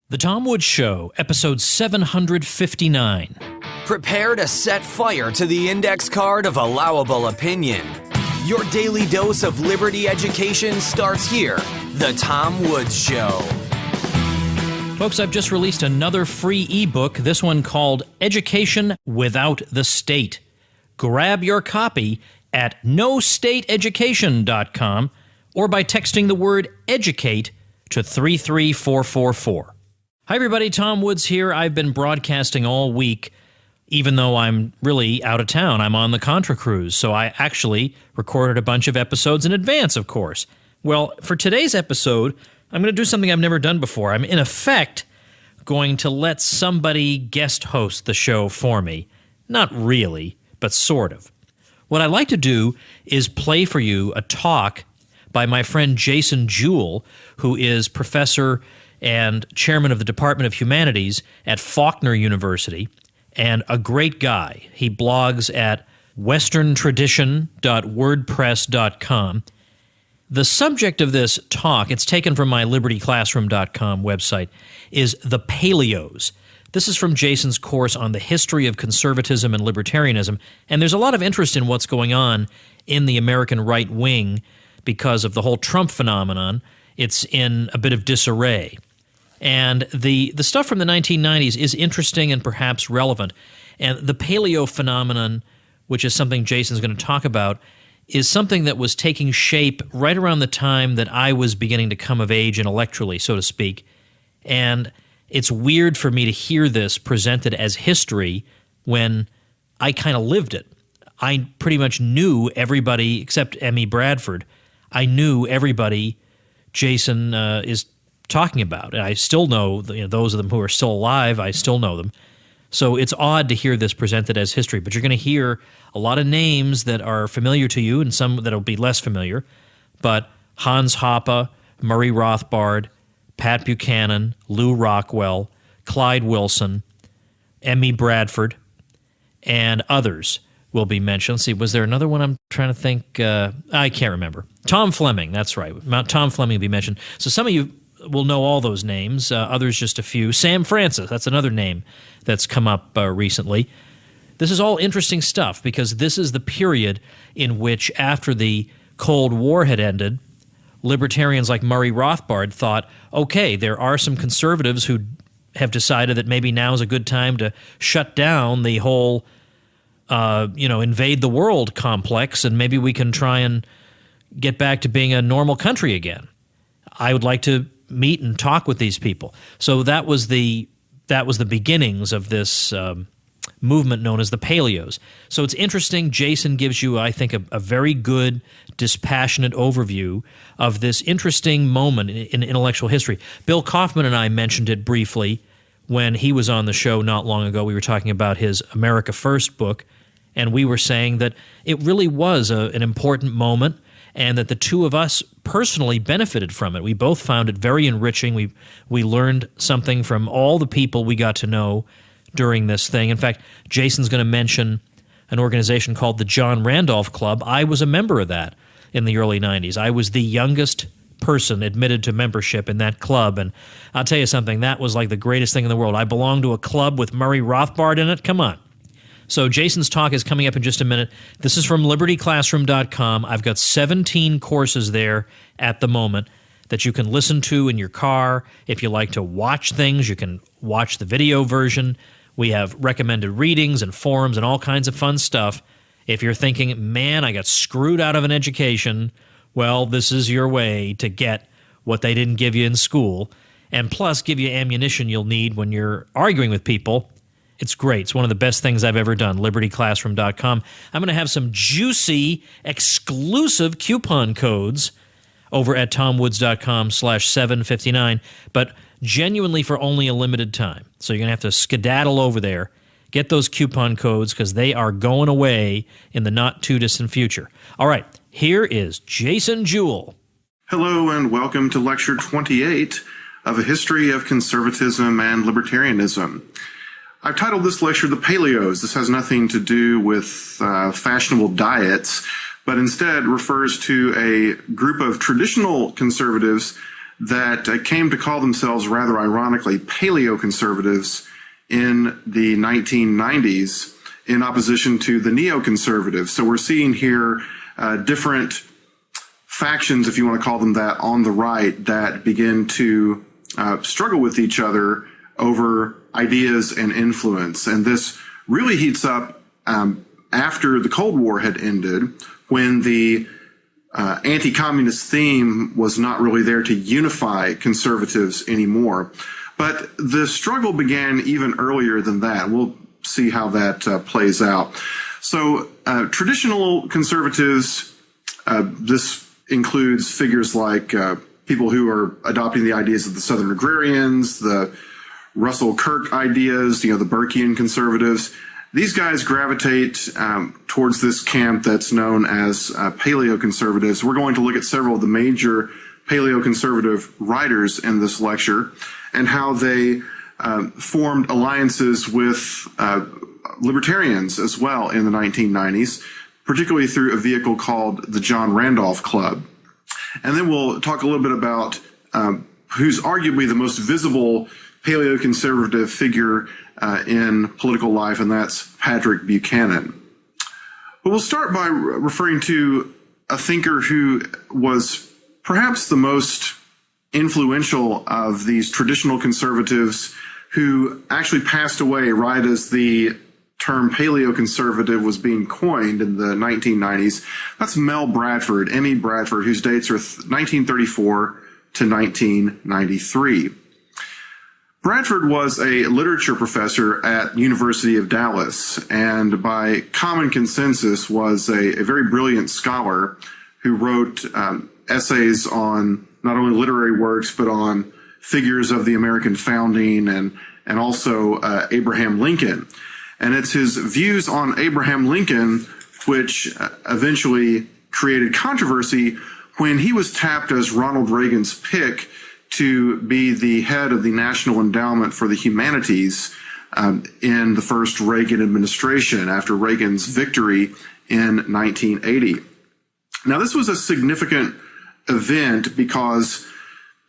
The Tom Woods Show, episode 759. Prepare to set fire to the index card of allowable opinion. Your daily dose of liberty education starts here. The Tom Woods Show. Folks, I've just released another free ebook, this one called Education Without the State. Grab your copy at nostateeducation.com or by texting the word EDUCATE to 33444. Hi everybody, Tom Woods here. I've been broadcasting all week, even though I'm really out of town. I'm on the Contra Cruise, so I actually recorded a bunch of episodes in advance, of course. Well, for today's episode, I'm going to do something I've never done before. I'm, in effect, going to let somebody guest host the show for me. Not really, but sort of. What I'd like to do is play for you a talk by my friend Jason Jewell, who is professor and chairman of the Department of Humanities at Faulkner University, and a great guy. He blogs at westerntradition.wordpress.com. The subject of this talk, it's taken from my libertyclassroom.com website, is the Paleos. This is from Jason's course on the history of conservatism and libertarianism, and there's a lot of interest in what's going on in the American right wing because of the whole Trump phenomenon. It's in a bit of disarray. And the stuff from the 1990s is interesting and perhaps relevant. And the paleo phenomenon, which is something Jason's going to talk about, is something that was taking shape right around the time that I was beginning to come of age intellectually, so to speak. And it's weird for me to hear this presented as history when I kind of lived it. I pretty much knew everybody except Amy Bradford. I knew everybody Jason is talking about. And I still know, those of them who are still alive, I still know them. So it's odd to hear this presented as history, but you're going to hear a lot of names that are familiar to you and some that will be less familiar. But Hans Hoppe, Murray Rothbard, Pat Buchanan, Lou Rockwell, Clyde Wilson, Amy Bradford, and others will be mentioned. Let's see, was there another one I'm trying to think? I can't remember. Tom Fleming, that's right. Tom Fleming will be mentioned. So some of you will know all those names, others just a few. Sam Francis, that's another name that's come up recently. This is all interesting stuff because this is the period in which, after the Cold War had ended, libertarians like Murray Rothbard thought, okay, there are some conservatives who have decided that maybe now is a good time to shut down the whole invade the world complex, and maybe we can try and get back to being a normal country again. I would like to meet and talk with these people. So that was the beginnings of this movement known as the Paleos. So it's interesting. Jason gives you, I think, a very good, dispassionate overview of this interesting moment in intellectual history. Bill Kaufman and I mentioned it briefly when he was on the show not long ago. We were talking about his America First book, and we were saying that it really was an important moment and that the two of us personally benefited from it. We both found it very enriching. We learned something from all the people we got to know during this thing. In fact, Jason's going to mention an organization called the John Randolph Club. I was a member of that in the early 90s. I was the youngest person admitted to membership in that club, and I'll tell you something, that was like the greatest thing in the world. I belonged to a club with Murray Rothbard in it. Come on. So Jason's talk is coming up in just a minute. This is from libertyclassroom.com. I've got 17 courses there at the moment that you can listen to in your car. If you like to watch things, you can watch the video version. We have recommended readings and forums and all kinds of fun stuff. If you're thinking, man, I got screwed out of an education, well, this is your way to get what they didn't give you in school, and plus give you ammunition you'll need when you're arguing with people. It's great. It's one of the best things I've ever done, libertyclassroom.com. I'm going to have some juicy, exclusive coupon codes over at tomwoods.com/759, but genuinely for only a limited time. So you're going to have to skedaddle over there, get those coupon codes, because they are going away in the not-too-distant future. All right, here is Jason Jewell. Hello, and welcome to Lecture 28 of A History of Conservatism and Libertarianism. I've titled this lecture The Paleos. This has nothing to do with fashionable diets, but instead refers to a group of traditional conservatives that came to call themselves, rather ironically, paleoconservatives in the 1990s in opposition to the neoconservatives. So we're seeing here different factions, if you want to call them that, on the right that begin to struggle with each other over ideas and influence. And this really heats up after the Cold War had ended, when the anti-communist theme was not really there to unify conservatives anymore. But the struggle began even earlier than that. We'll see how that plays out. So traditional conservatives, this includes figures like people who are adopting the ideas of the Southern agrarians, the Russell Kirk ideas, the Burkean conservatives. These guys gravitate towards this camp that's known as paleoconservatives. We're going to look at several of the major paleoconservative writers in this lecture and how they formed alliances with libertarians as well in the 1990s, particularly through a vehicle called the John Randolph Club. And then we'll talk a little bit about who's arguably the most visible paleoconservative figure in political life, and that's Patrick Buchanan. But we'll start by referring to a thinker who was perhaps the most influential of these traditional conservatives, who actually passed away right as the term paleoconservative was being coined in the 1990s. That's Mel Bradford, Amy Bradford, whose dates are 1934 to 1993. Bradford was a literature professor at University of Dallas, and by common consensus was a very brilliant scholar who wrote essays on not only literary works, but on figures of the American founding and also Abraham Lincoln. And it's his views on Abraham Lincoln which eventually created controversy when he was tapped as Ronald Reagan's pick to be the head of the National Endowment for the Humanities in the first Reagan administration after Reagan's victory in 1980. Now, this was a significant event because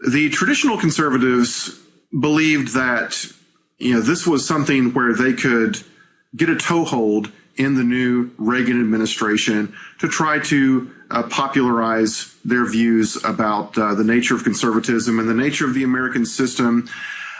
the traditional conservatives believed that, this was something where they could get a toehold in the new Reagan administration to try to popularize their views about the nature of conservatism and the nature of the American system.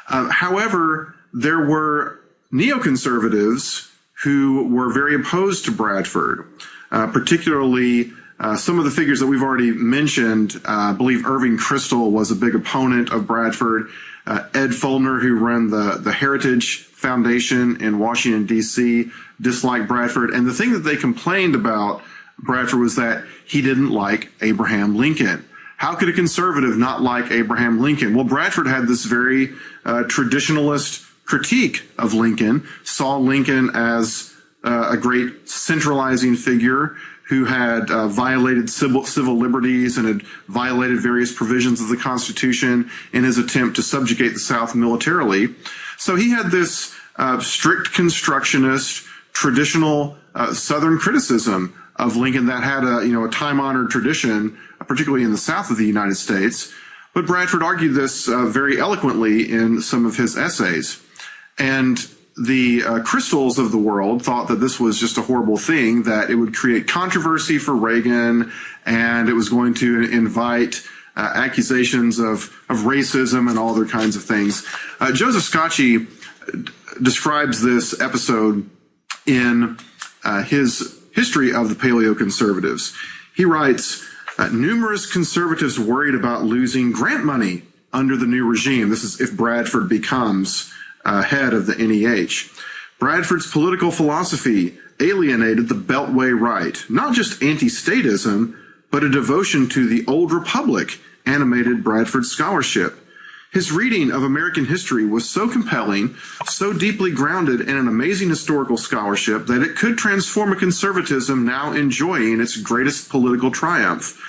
However, there were neoconservatives who were very opposed to Bradford, particularly some of the figures that we've already mentioned. I believe Irving Kristol was a big opponent of Bradford. Ed Feldner, who ran the Heritage Foundation in Washington, D.C., disliked Bradford. And the thing that they complained about Bradford was that he didn't like Abraham Lincoln. How could a conservative not like Abraham Lincoln? Well, Bradford had this very traditionalist critique of Lincoln, saw Lincoln as a great centralizing figure who had violated civil liberties and had violated various provisions of the Constitution in his attempt to subjugate the South militarily. So he had this strict constructionist, traditional Southern criticism of Lincoln that had a time-honored tradition, particularly in the South of the United States. But Bradford argued this very eloquently in some of his essays. And the Kristols of the world thought that this was just a horrible thing, that it would create controversy for Reagan, and it was going to invite accusations of racism and all other kinds of things. Joseph Scotchy describes this episode in his History of the Paleoconservatives. He writes, numerous conservatives worried about losing grant money under the new regime. This is if Bradford becomes head of the NEH. Bradford's political philosophy alienated the Beltway right. Not just anti-statism, but a devotion to the old republic animated Bradford's scholarship. His reading of American history was so compelling, so deeply grounded in an amazing historical scholarship, that it could transform a conservatism now enjoying its greatest political triumph.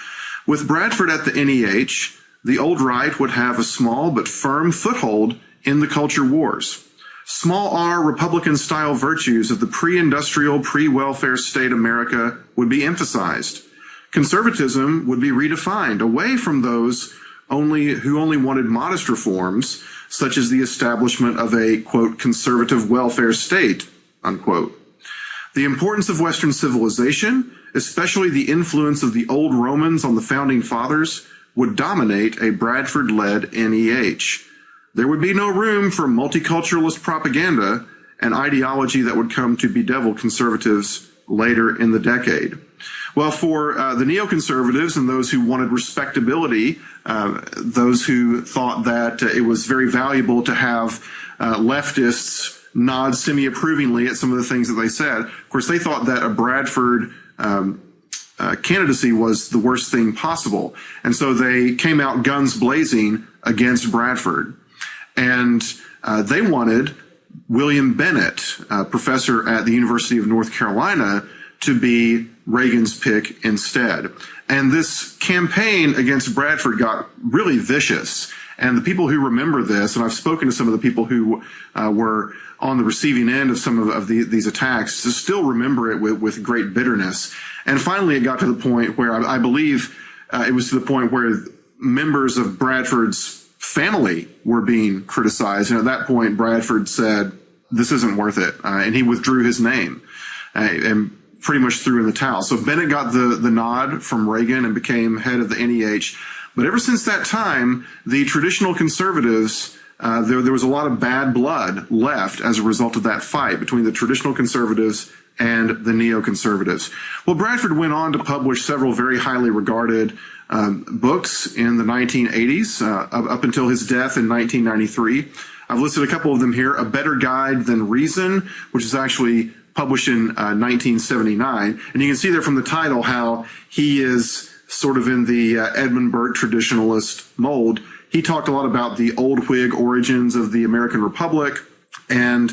With Bradford at the NEH, the old right would have a small but firm foothold in the culture wars. Small r Republican-style virtues of the pre-industrial, pre-welfare state America would be emphasized. Conservatism would be redefined away from those who only wanted modest reforms, such as the establishment of a, quote, conservative welfare state, unquote. The importance of Western civilization, especially the influence of the old Romans on the founding fathers, would dominate a Bradford-led NEH. There would be no room for multiculturalist propaganda, an ideology that would come to bedevil conservatives later in the decade. Well, for the neoconservatives and those who wanted respectability, those who thought that it was very valuable to have leftists nod semi-approvingly at some of the things that they said. Of course, they thought that a Bradford candidacy was the worst thing possible. And so they came out guns blazing against Bradford. And they wanted William Bennett, professor at the University of North Carolina, to be Reagan's pick instead. And this campaign against Bradford got really vicious. And the people who remember this, and I've spoken to some of the people who were on the receiving end of some of these attacks, still remember it with great bitterness. And finally, it got to the point where I believe it was to the point where members of Bradford's family were being criticized. And at that point, Bradford said, this isn't worth it. And he withdrew his name and pretty much threw in the towel. So Bennett got the nod from Reagan and became head of the NEH. But ever since that time, the traditional conservatives, there was a lot of bad blood left as a result of that fight between the traditional conservatives and the neoconservatives. Well, Bradford went on to publish several very highly regarded books in the 1980s, up until his death in 1993. I've listed a couple of them here. A Better Guide Than Reason, which is actually published in 1979. And you can see there from the title how he is sort of in the Edmund Burke traditionalist mold. He talked a lot about the old Whig origins of the American Republic and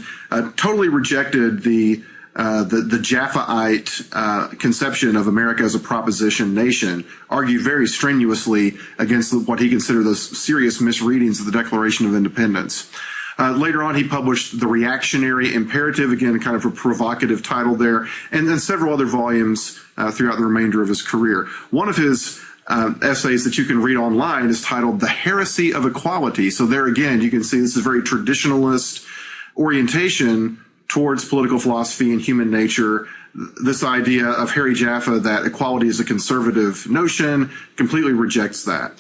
totally rejected the Japha'ite conception of America as a proposition nation, argued very strenuously against what he considered those serious misreadings of the Declaration of Independence. Later on, he published The Reactionary Imperative, again, kind of a provocative title there, and then several other volumes throughout the remainder of his career. One of his essays that you can read online is titled The Heresy of Equality. So there again, you can see this is a very traditionalist orientation towards political philosophy and human nature. This idea of Harry Jaffa that equality is a conservative notion completely rejects that.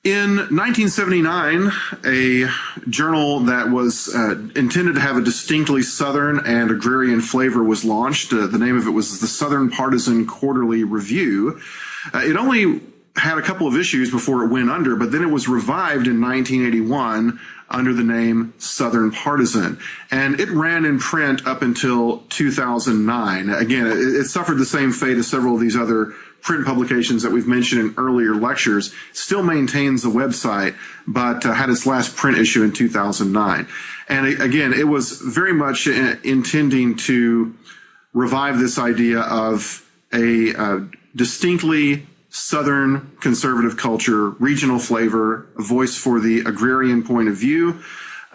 In 1979, a journal that was intended to have a distinctly Southern and agrarian flavor was launched. The name of it was the Southern Partisan Quarterly Review. It only had a couple of issues before it went under, but then it was revived in 1981 under the name Southern Partisan. And it ran in print up until 2009. Again, it suffered the same fate as several of these other print publications that we've mentioned in earlier lectures. Still maintains the website, but had its last print issue in 2009. And again, it was very much intending to revive this idea of a distinctly Southern conservative culture, regional flavor, a voice for the agrarian point of view.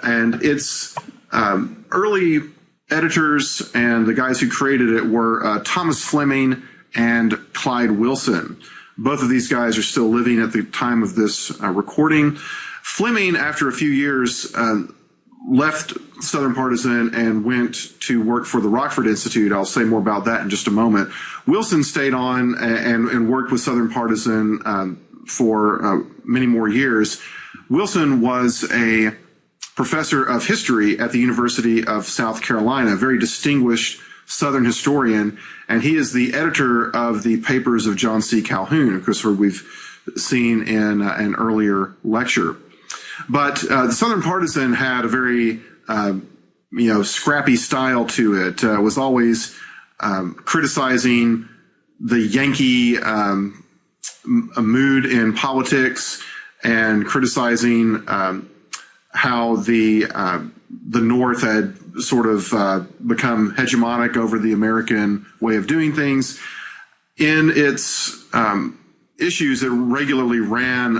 And its early editors and the guys who created it were Thomas Fleming and Clyde Wilson. Both of these guys are still living at the time of this recording. Fleming, after a few years, left Southern Partisan and went to work for the Rockford Institute. I'll say more about that in just a moment. Wilson stayed on and worked with Southern Partisan for many more years. Wilson was a professor of history at the University of South Carolina, a very distinguished Southern historian, and he is the editor of the papers of John C. Calhoun, of course, we've seen in an earlier lecture. But the Southern Partisan had a very, scrappy style to it. Was always criticizing the Yankee mood in politics and criticizing how the North had sort of become hegemonic over the American way of doing things. In its issues, it regularly ran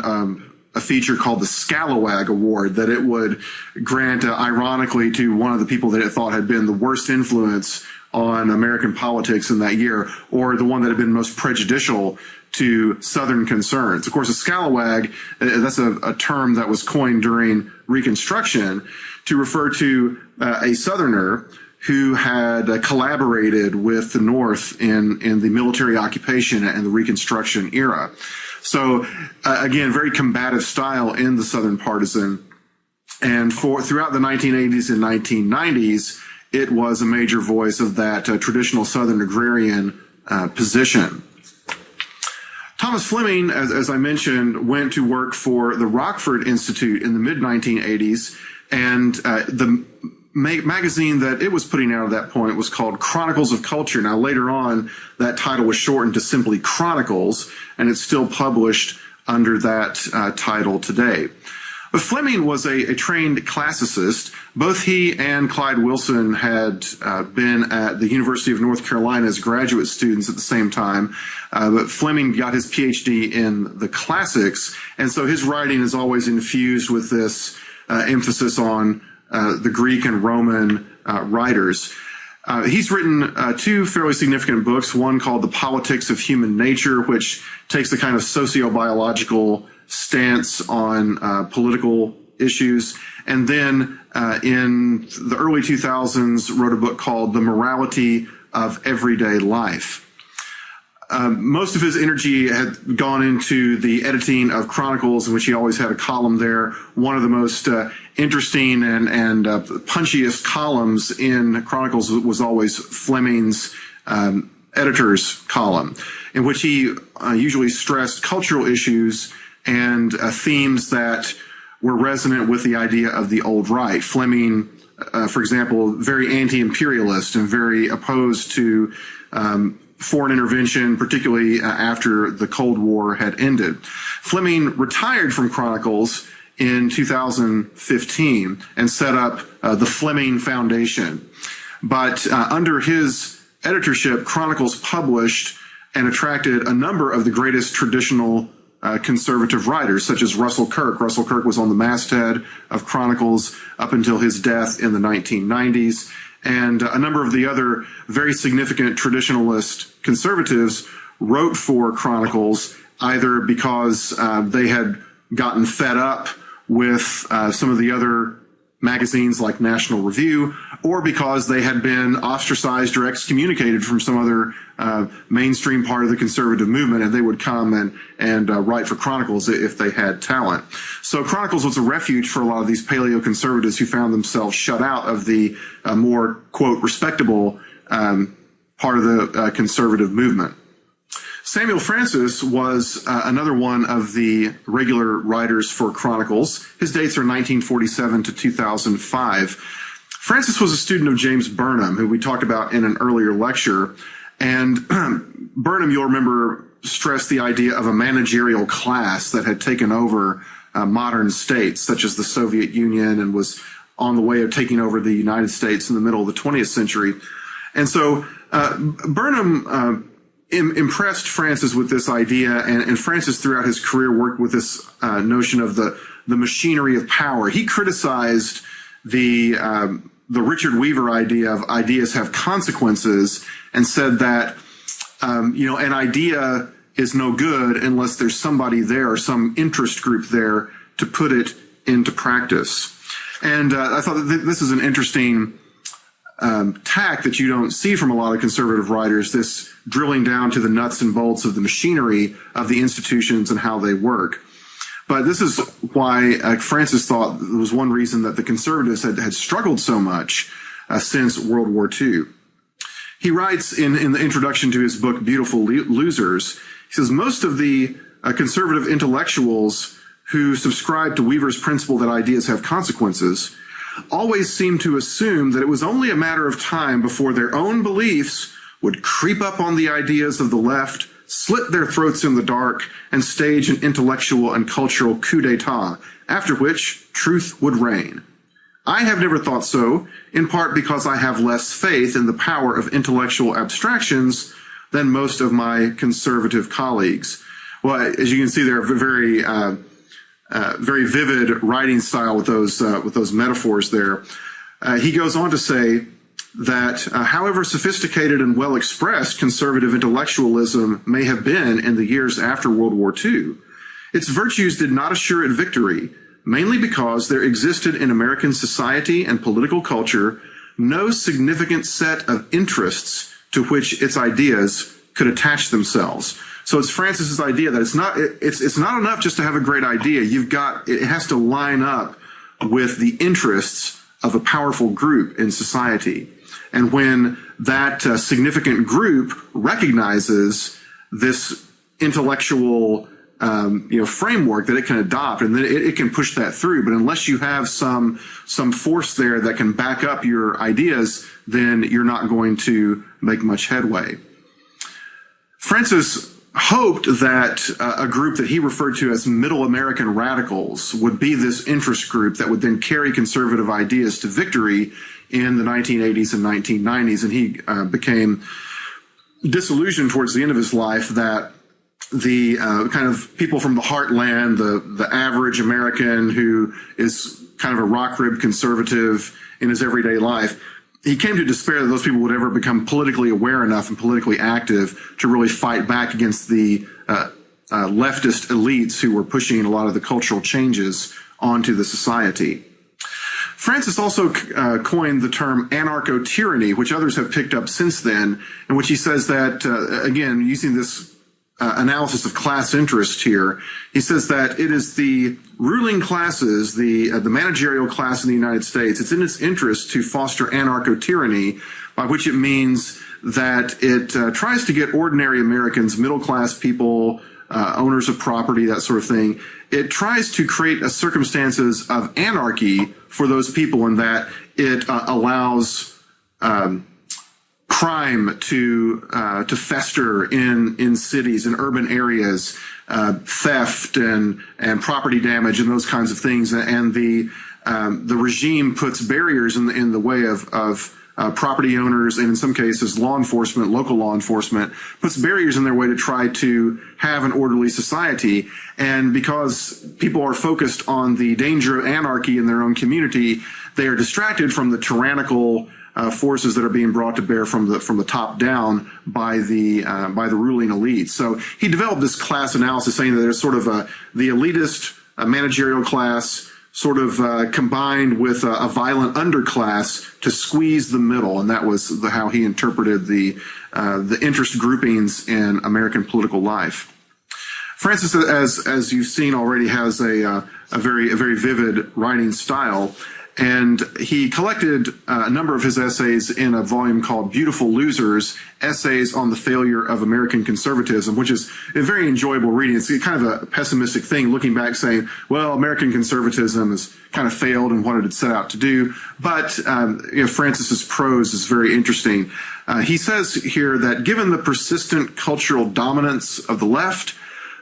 a feature called the Calawag Award that it would grant ironically to one of the people that it thought had been the worst influence on American politics in that year, or the one that had been most prejudicial to Southern concerns. Of course, a scalawag, that's a term that was coined during Reconstruction to refer to a Southerner who had collaborated with the North in the military occupation and the Reconstruction era. So, again, very combative style in the Southern partisan. And throughout the 1980s and 1990s, it was a major voice of that traditional Southern agrarian position. Thomas Fleming, as I mentioned, went to work for the Rockford Institute in the mid-1980s, and the magazine that it was putting out at that point was called Chronicles of Culture. Now, later on, that title was shortened to simply Chronicles, and it's still published under that title today. But Fleming was a trained classicist. Both he and Clyde Wilson had been at the University of North Carolina as graduate students at the same time. But Fleming got his PhD in the classics, and so his writing is always infused with this emphasis on the Greek and Roman writers. He's written two fairly significant books, one called The Politics of Human Nature, which takes a kind of socio-biological stance on political issues. And then in the early 2000s, wrote a book called The Morality of Everyday Life. Most of his energy had gone into the editing of Chronicles, in which he always had a column there. One of the most interesting and punchiest columns in Chronicles was always Fleming's editor's column, in which he usually stressed cultural issues and themes that were resonant with the idea of the old right. Fleming, for example, very anti-imperialist and very opposed to foreign intervention, particularly after the Cold War had ended. Fleming retired from Chronicles in 2015 and set up the Fleming Foundation. But under his editorship, Chronicles published and attracted a number of the greatest traditional conservative writers, such as Russell Kirk. Russell Kirk was on the masthead of Chronicles up until his death in the 1990s. And a number of the other very significant traditionalist conservatives wrote for Chronicles, either because they had gotten fed up with some of the other magazines like National Review, or because they had been ostracized or excommunicated from some other mainstream part of the conservative movement, and they would come and write for Chronicles if they had talent. So Chronicles was a refuge for a lot of these paleo conservatives who found themselves shut out of the more, quote, respectable part of the conservative movement. Samuel Francis was another one of the regular writers for Chronicles. His dates are 1947 to 2005. Francis was a student of James Burnham, who we talked about in an earlier lecture. And Burnham, you'll remember, stressed the idea of a managerial class that had taken over modern states, such as the Soviet Union, and was on the way of taking over the United States in the middle of the 20th century. And so Burnham impressed Francis with this idea, and Francis throughout his career worked with this notion of the machinery of power. He criticized the Richard Weaver idea of ideas have consequences, and said that an idea is no good unless there's somebody there or some interest group there to put it into practice. And I thought that this is an interesting tack that you don't see from a lot of conservative writers, this drilling down to the nuts and bolts of the machinery of the institutions and how they work. But this is why Francis thought there was one reason that the conservatives had struggled so much since World War II. He writes in the introduction to his book, Beautiful Losers, he says, most of the conservative intellectuals who subscribe to Weaver's principle that ideas have consequences always seem to assume that it was only a matter of time before their own beliefs would creep up on the ideas of the left, slit their throats in the dark, and stage an intellectual and cultural coup d'etat, after which truth would reign. I have never thought so, in part because I have less faith in the power of intellectual abstractions than most of my conservative colleagues. Well, as you can see, there are very vivid writing style with those metaphors there. He goes on to say that however sophisticated and well expressed conservative intellectualism may have been in the years after World War II, its virtues did not assure it victory, mainly because there existed in American society and political culture no significant set of interests to which its ideas could attach themselves. So it's Francis's idea that it's not enough just to have a great idea. It has to line up with the interests of a powerful group in society. And when that significant group recognizes this intellectual framework that it can adopt, and then it can push that through. But unless you have some force there that can back up your ideas, then you're not going to make much headway. Francis hoped that a group that he referred to as Middle American radicals would be this interest group that would then carry conservative ideas to victory in the 1980s and 1990s. And he became disillusioned towards the end of his life that the kind of people from the heartland, the average American who is kind of a rock rib conservative in his everyday life, he came to despair that those people would ever become politically aware enough and politically active to really fight back against the leftist elites who were pushing a lot of the cultural changes onto the society. Francis also coined the term anarcho tyranny, which others have picked up since then, in which he says that, again, using this analysis of class interest here, he says that it is the ruling classes, the managerial class in the United States, it's in its interest to foster anarcho tyranny, by which it means that it tries to get ordinary Americans, middle class people, owners of property, that sort of thing. It tries to create circumstances of anarchy for those people, in that it allows crime to fester in cities and urban areas, theft and property damage and those kinds of things, and the regime puts barriers in the way of property owners, and in some cases law enforcement, local law enforcement, puts barriers in their way to try to have an orderly society. And because people are focused on the danger of anarchy in their own community, they are distracted from the tyrannical forces that are being brought to bear from the top down by the ruling elite. So he developed this class analysis, saying that there's sort of the elitist managerial class sort of combined with a violent underclass to squeeze the middle, and that was how he interpreted the interest groupings in American political life. Francis, as you've seen already, has a very vivid writing style. And he collected a number of his essays in a volume called Beautiful Losers, Essays on the Failure of American Conservatism, which is a very enjoyable reading. It's kind of a pessimistic thing, looking back saying, well, American conservatism has kind of failed in what it had set out to do. But Francis's prose is very interesting. He says here that given the persistent cultural dominance of the left,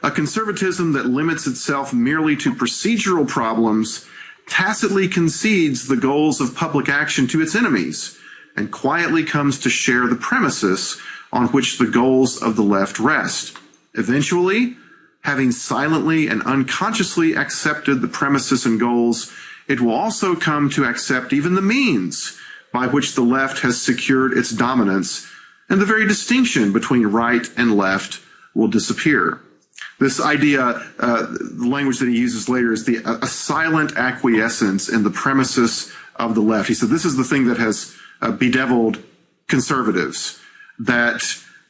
a conservatism that limits itself merely to procedural problems tacitly concedes the goals of public action to its enemies, and quietly comes to share the premises on which the goals of the left rest. Eventually, having silently and unconsciously accepted the premises and goals, it will also come to accept even the means by which the left has secured its dominance, and the very distinction between right and left will disappear. This idea, the language that he uses later, is a silent acquiescence in the premises of the left. He said this is the thing that has bedeviled conservatives, that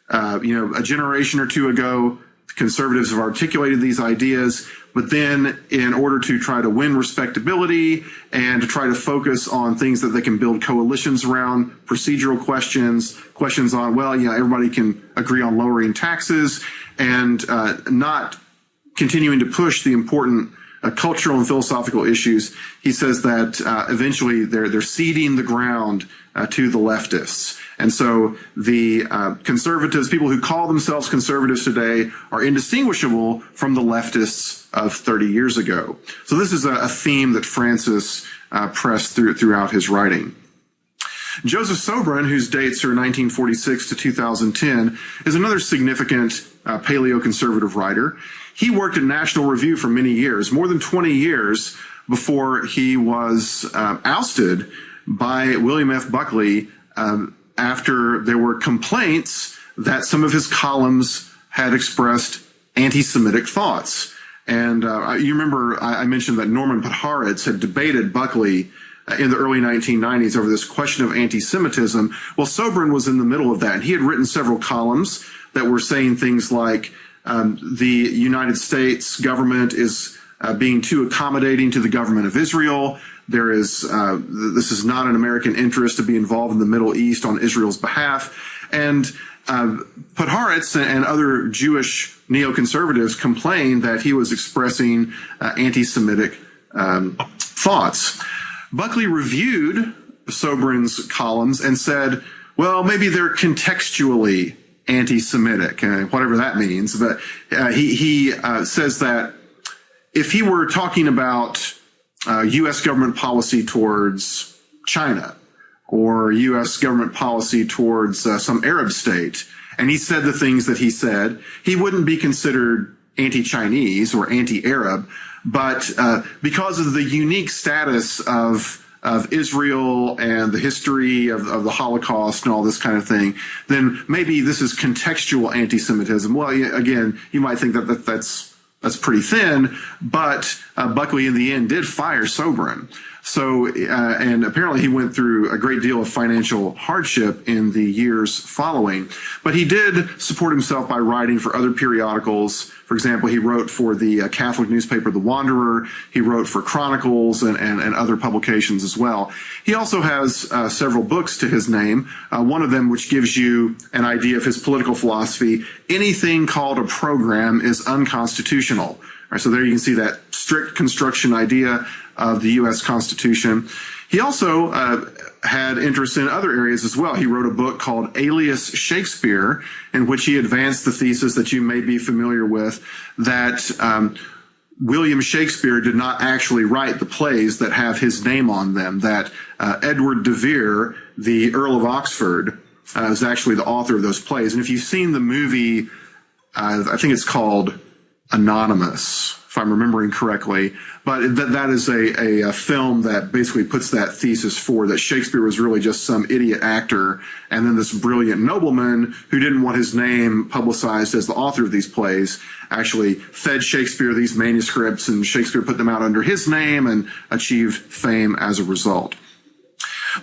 a generation or two ago, conservatives have articulated these ideas, but then in order to try to win respectability and to try to focus on things that they can build coalitions around, procedural questions on, everybody can agree on lowering taxes, and not continuing to push the important cultural and philosophical issues. He says that eventually they're ceding the ground to the leftists. And so the conservatives, people who call themselves conservatives today, are indistinguishable from the leftists of 30 years ago. So this is a theme that Francis pressed throughout his writing. Joseph Sobran, whose dates are 1946 to 2010, is another significant paleoconservative writer. He worked at National Review for many years, more than 20 years, before he was ousted by William F. Buckley after there were complaints that some of his columns had expressed anti-Semitic thoughts. And you remember I mentioned that Norman Podhoretz had debated Buckley in the early 1990s over this question of anti-Semitism. Well, Sobran was in the middle of that. He had written several columns that were saying things like the United States government is being too accommodating to the government of Israel. There is this is not an American interest to be involved in the Middle East on Israel's behalf. And Podhoretz and other Jewish neoconservatives complained that he was expressing anti-Semitic thoughts. Buckley reviewed Sobran's columns and said, well, maybe they're contextually anti-Semitic, whatever that means. But he says that if he were talking about U.S. government policy towards China or U.S. government policy towards some Arab state, and he said the things that he said, he wouldn't be considered anti-Chinese or anti-Arab. But because of the unique status of Israel and the history of the Holocaust and all this kind of thing, then maybe this is contextual anti-Semitism. Well, again, you might think that that's pretty thin, but Buckley in the end did fire Sobran. So, and apparently he went through a great deal of financial hardship in the years following, but he did support himself by writing for other periodicals. For example, he wrote for the Catholic newspaper, The Wanderer. He wrote for Chronicles and other publications as well. He also has several books to his name. One of them, which gives you an idea of his political philosophy, Anything Called a Program is Unconstitutional. All right, so there you can see that strict construction idea of the U.S. Constitution. He also had interest in other areas as well. He wrote a book called Alias Shakespeare, in which he advanced the thesis that you may be familiar with, that William Shakespeare did not actually write the plays that have his name on them, that Edward de Vere, the Earl of Oxford, is actually the author of those plays. And if you've seen the movie, I think it's called Anonymous, if I'm remembering correctly, but that is a film that basically puts that thesis forward, that Shakespeare was really just some idiot actor, and then this brilliant nobleman who didn't want his name publicized as the author of these plays actually fed Shakespeare these manuscripts, and Shakespeare put them out under his name and achieved fame as a result.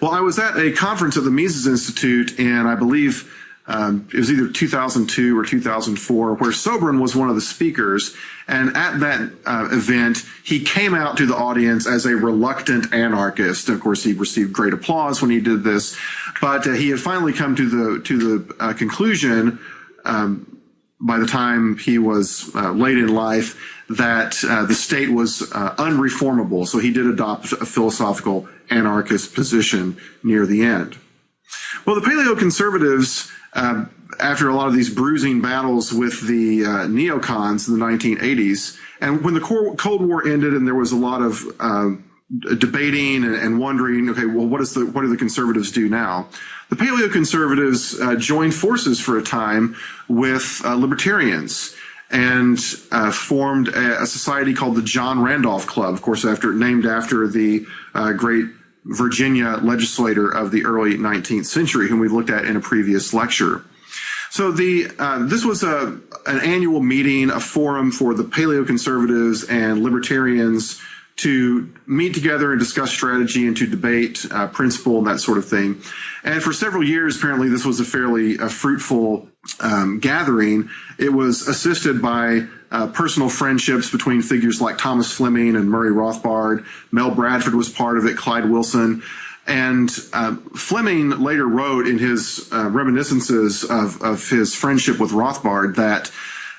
Well, I was at a conference at the Mises Institute in, I believe, it was either 2002 or 2004, where Sobran was one of the speakers. And at that event, he came out to the audience as a reluctant anarchist. Of course, he received great applause when he did this, but he had finally come to the conclusion by the time he was late in life that the state was unreformable. So he did adopt a philosophical anarchist position near the end. Well, the paleoconservatives, after a lot of these bruising battles with the neocons in the 1980s, and when the Cold War ended and there was a lot of debating and wondering, okay, well, what do the conservatives do now? The paleoconservatives joined forces for a time with libertarians and formed a society called the John Randolph Club, of course, named after the great Virginia legislator of the early 19th century, whom we looked at in a previous lecture. So this was an annual meeting, a forum for the paleoconservatives and libertarians to meet together and discuss strategy and to debate principle and that sort of thing. And for several years, apparently, this was a fairly fruitful gathering. It was assisted by personal friendships between figures like Thomas Fleming and Murray Rothbard. Mel Bradford was part of it, Clyde Wilson. And Fleming later wrote in his reminiscences of his friendship with Rothbard that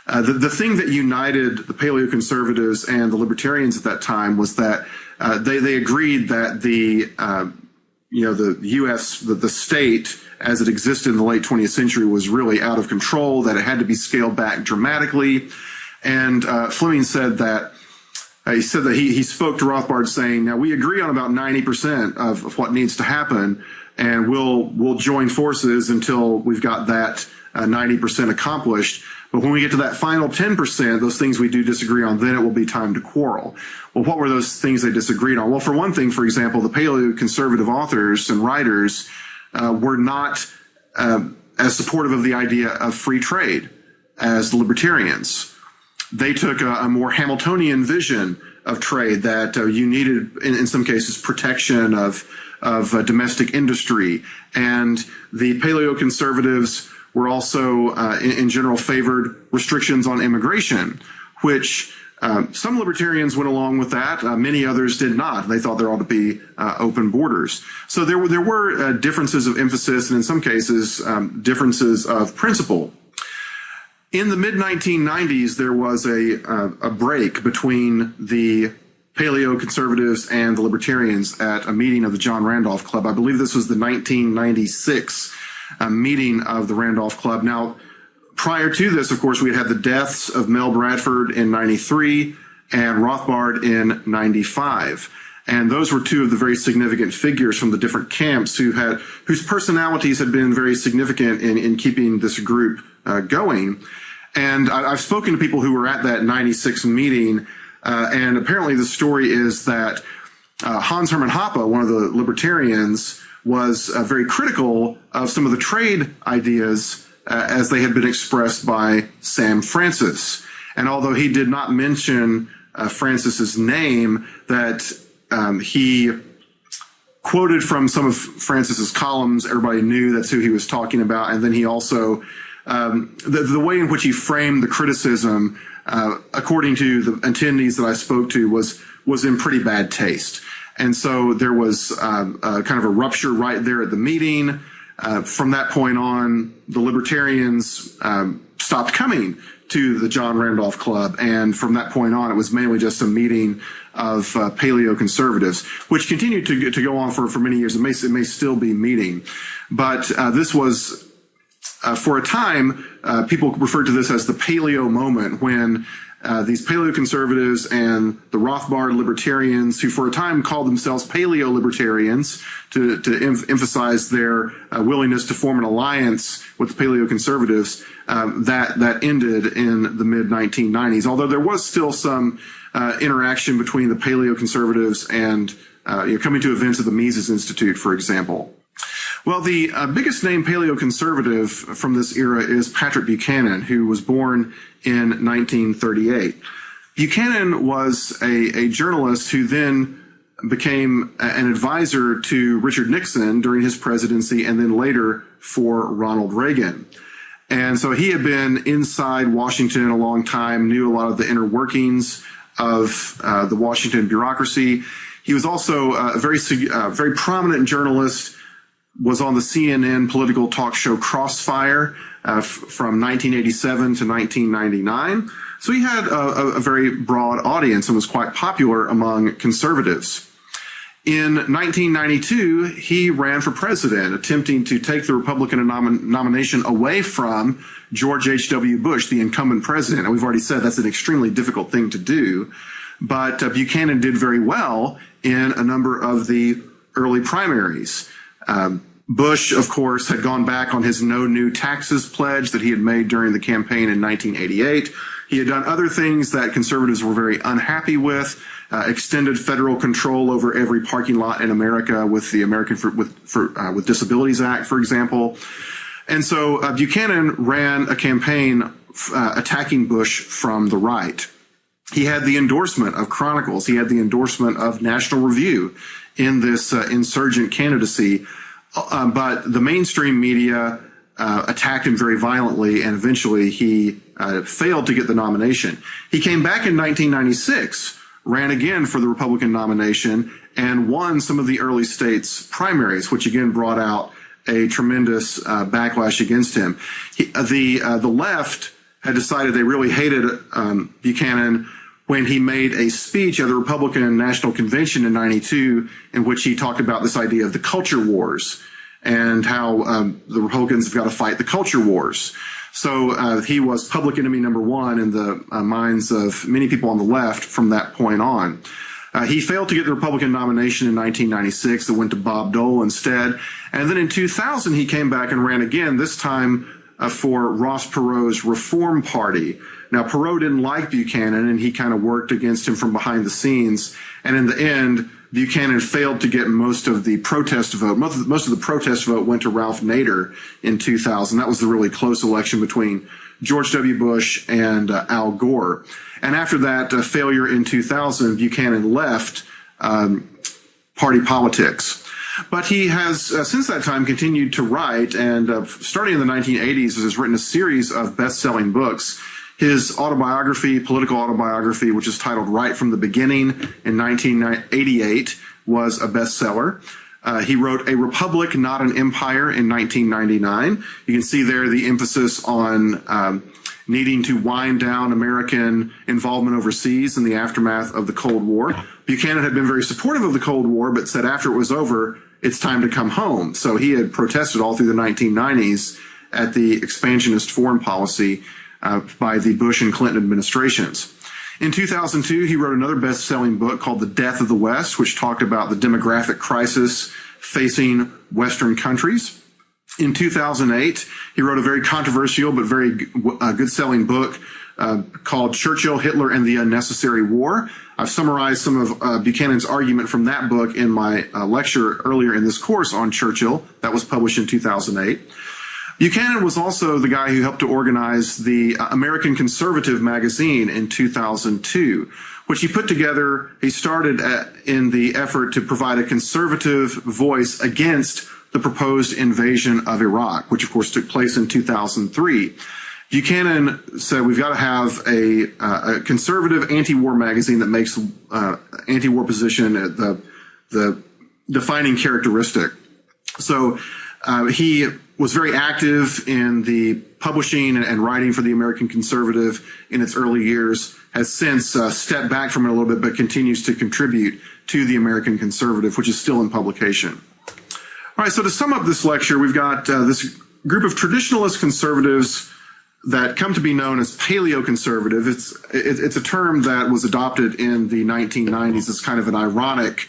the thing that united the paleoconservatives and the libertarians at that time was that they agreed that the U.S., the state as it existed in the late 20th century was really out of control, that it had to be scaled back dramatically. And Fleming said that he spoke to Rothbard saying, now we agree on about 90% of what needs to happen, and we'll join forces until we've got that 90% accomplished. But when we get to that final 10%, those things we do disagree on, then it will be time to quarrel. Well, what were those things they disagreed on? Well, for one thing, for example, the paleoconservative authors and writers were not as supportive of the idea of free trade as the libertarians. They took a more Hamiltonian vision of trade, that you needed, in some cases, protection of domestic industry. And the paleoconservatives were also, in general, favored restrictions on immigration, which some libertarians went along with that. Many others did not. They thought there ought to be open borders. So there were differences of emphasis, and in some cases, differences of principle. In the mid-1990s, there was a break between the paleoconservatives and the libertarians at a meeting of the John Randolph Club. I believe this was the 1996 meeting of the Randolph Club. Now, prior to this, of course, we had the deaths of Mel Bradford in 93 and Rothbard in 95. And those were two of the very significant figures from the different camps whose personalities had been very significant in keeping this group going. And I've spoken to people who were at that 96 meeting, and apparently the story is that Hans Hermann Hoppe, one of the libertarians, was very critical of some of the trade ideas as they had been expressed by Sam Francis. And although he did not mention Francis's name, that he quoted from some of Francis's columns, everybody knew that's who he was talking about. And then he also, the way in which he framed the criticism, according to the attendees that I spoke to, was in pretty bad taste. And so there was kind of a rupture right there at the meeting. From that point on, the libertarians stopped coming to the John Randolph Club. And from that point on, it was mainly just a meeting of paleoconservatives, which continued to go on for many years. It may still be meeting. But this was, for a time, people referred to this as the Paleo Moment, when these paleoconservatives and the Rothbard libertarians, who for a time called themselves paleo-libertarians to emphasize their willingness to form an alliance with the paleoconservatives, that ended in the mid-1990s. Although there was still some interaction between the paleoconservatives and coming to events at the Mises Institute, for example. Well, the biggest name paleoconservative from this era is Patrick Buchanan, who was born in 1938. Buchanan was a journalist who then became an advisor to Richard Nixon during his presidency, and then later for Ronald Reagan. And so he had been inside Washington a long time, knew a lot of the inner workings of the Washington bureaucracy. He was also a very prominent journalist, was on the CNN political talk show Crossfire from 1987 to 1999. So he had a very broad audience and was quite popular among conservatives. In 1992, he ran for president, attempting to take the Republican nomination away from George H.W. Bush, the incumbent president. And we've already said that's an extremely difficult thing to do. But Buchanan did very well in a number of the early primaries. Bush, of course, had gone back on his no new taxes pledge that he had made during the campaign in 1988. He had done other things that conservatives were very unhappy with, extended federal control over every parking lot in America with the American with Disabilities Act, for example. And so Buchanan ran a campaign attacking Bush from the right. He had the endorsement of Chronicles. He had the endorsement of National Review in this insurgent candidacy. But the mainstream media attacked him very violently, and eventually he failed to get the nomination. He came back in 1996, ran again for the Republican nomination, and won some of the early states' primaries, which again brought out a tremendous backlash against him. The left had decided they really hated Buchanan when he made a speech at the Republican National Convention in 92, in which he talked about this idea of the culture wars and how the Republicans have got to fight the culture wars. So he was public enemy number one in the minds of many people on the left from that point on. He failed to get the Republican nomination in 1996. It went to Bob Dole instead. And then in 2000, he came back and ran again, this time for Ross Perot's Reform Party. Now, Perot didn't like Buchanan, and he kind of worked against him from behind the scenes. And in the end, Buchanan failed to get most of the protest vote. Most of the protest vote went to Ralph Nader in 2000. That was the really close election between George W. Bush and Al Gore. And after that failure in 2000, Buchanan left party politics. But he has, since that time, continued to write, and starting in the 1980s, has written a series of best-selling books. His autobiography, political autobiography, which is titled Right from the Beginning in 1988, was a bestseller. He wrote A Republic, Not an Empire in 1999. You can see there the emphasis on needing to wind down American involvement overseas in the aftermath of the Cold War. Buchanan had been very supportive of the Cold War, but said after it was over, it's time to come home. So he had protested all through the 1990s at the expansionist foreign policy by the Bush and Clinton administrations. In 2002, he wrote another best-selling book called The Death of the West, which talked about the demographic crisis facing Western countries. In 2008, he wrote a very controversial but very good-selling book called Churchill, Hitler, and the Unnecessary War. I've summarized some of Buchanan's argument from that book in my lecture earlier in this course on Churchill. That was published in 2008. Buchanan was also the guy who helped to organize the American Conservative magazine in 2002, which he put together. He started in the effort to provide a conservative voice against the proposed invasion of Iraq, which of course took place in 2003. Buchanan said we've got to have a conservative anti-war magazine that makes anti-war position the defining characteristic. So he was very active in the publishing and writing for the American Conservative in its early years, has since stepped back from it a little bit, but continues to contribute to the American Conservative, which is still in publication. All right, so to sum up this lecture, we've got this group of traditionalist conservatives that come to be known as Paleo conservative. It's a term that was adopted in the 1990s as kind of an ironic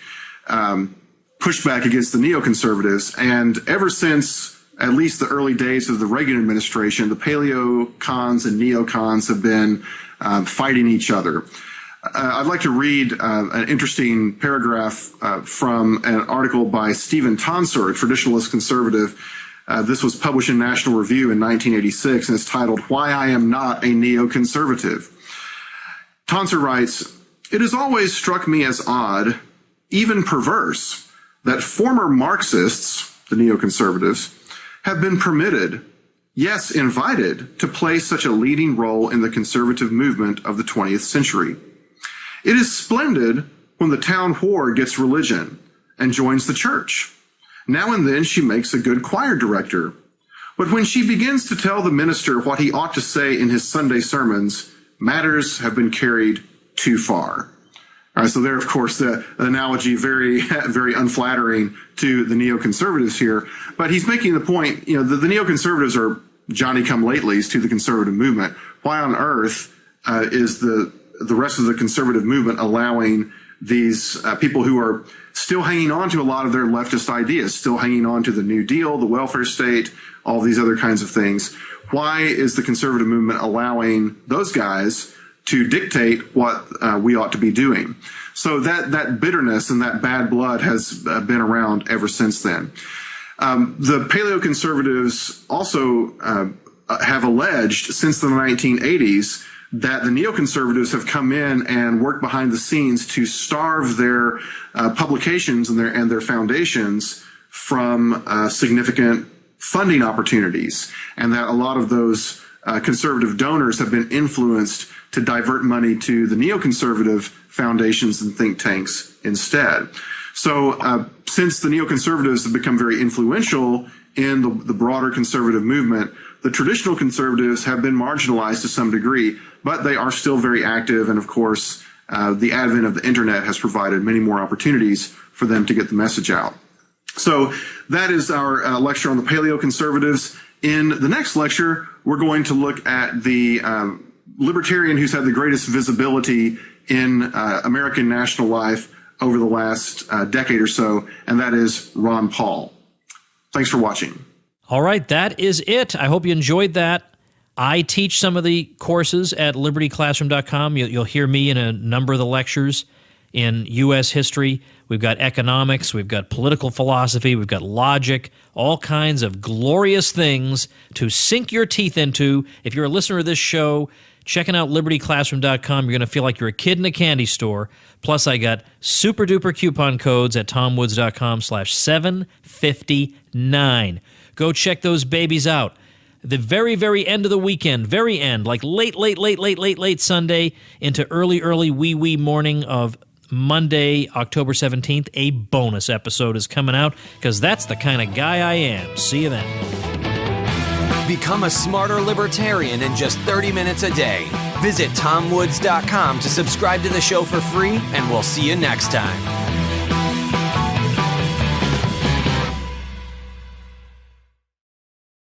pushback against the neoconservatives. And ever since at least the early days of the Reagan administration, the Paleo cons and neocons have been fighting each other. I'd like to read an interesting paragraph from an article by Stephen Tonsor, a traditionalist conservative. This was published in National Review in 1986, and it's titled, Why I Am Not a Neoconservative. Tonsor writes, "It has always struck me as odd, even perverse, that former Marxists, the neoconservatives, have been permitted, yes, invited, to play such a leading role in the conservative movement of the 20th century. It is splendid when the town whore gets religion and joins the church. Now and then she makes a good choir director. But when she begins to tell the minister what he ought to say in his Sunday sermons, matters have been carried too far." All right, so there, of course, the analogy very, very unflattering to the neoconservatives here. But he's making the point, you know, the neoconservatives are Johnny-come-latelys to the conservative movement. Why on earth is the rest of the conservative movement allowing these people who are still hanging on to a lot of their leftist ideas, still hanging on to the New Deal, the welfare state, all these other kinds of things? Why is the conservative movement allowing those guys to dictate what we ought to be doing? So that bitterness and that bad blood has been around ever since then. The Paleo conservatives also have alleged since the 1980s that the neoconservatives have come in and worked behind the scenes to starve their publications and their foundations from significant funding opportunities, and that a lot of those conservative donors have been influenced to divert money to the neoconservative foundations and think tanks instead. So since the neoconservatives have become very influential in the broader conservative movement, the traditional conservatives have been marginalized to some degree, but they are still very active. And of course, the advent of the internet has provided many more opportunities for them to get the message out. So that is our lecture on the Paleo conservatives. In the next lecture, we're going to look at the libertarian who's had the greatest visibility in American national life over the last decade or so, and that is Ron Paul. Thanks for watching. All right, that is it. I hope you enjoyed that. I teach some of the courses at libertyclassroom.com. You'll hear me in a number of the lectures. in U.S. history. We've got economics, we've got political philosophy, we've got logic, all kinds of glorious things to sink your teeth into. If you're a listener of this show, checking out libertyclassroom.com, you're going to feel like you're a kid in a candy store. Plus, I got super duper coupon codes at tomwoods.com/759. Go check those babies out. The very, very end of the weekend, very end, like late Sunday into early wee morning of Monday, October 17th, a bonus episode is coming out because that's the kind of guy I am. See you then. Become a smarter libertarian in just 30 minutes a day. Visit tomwoods.com to subscribe to the show for free, and we'll see you next time.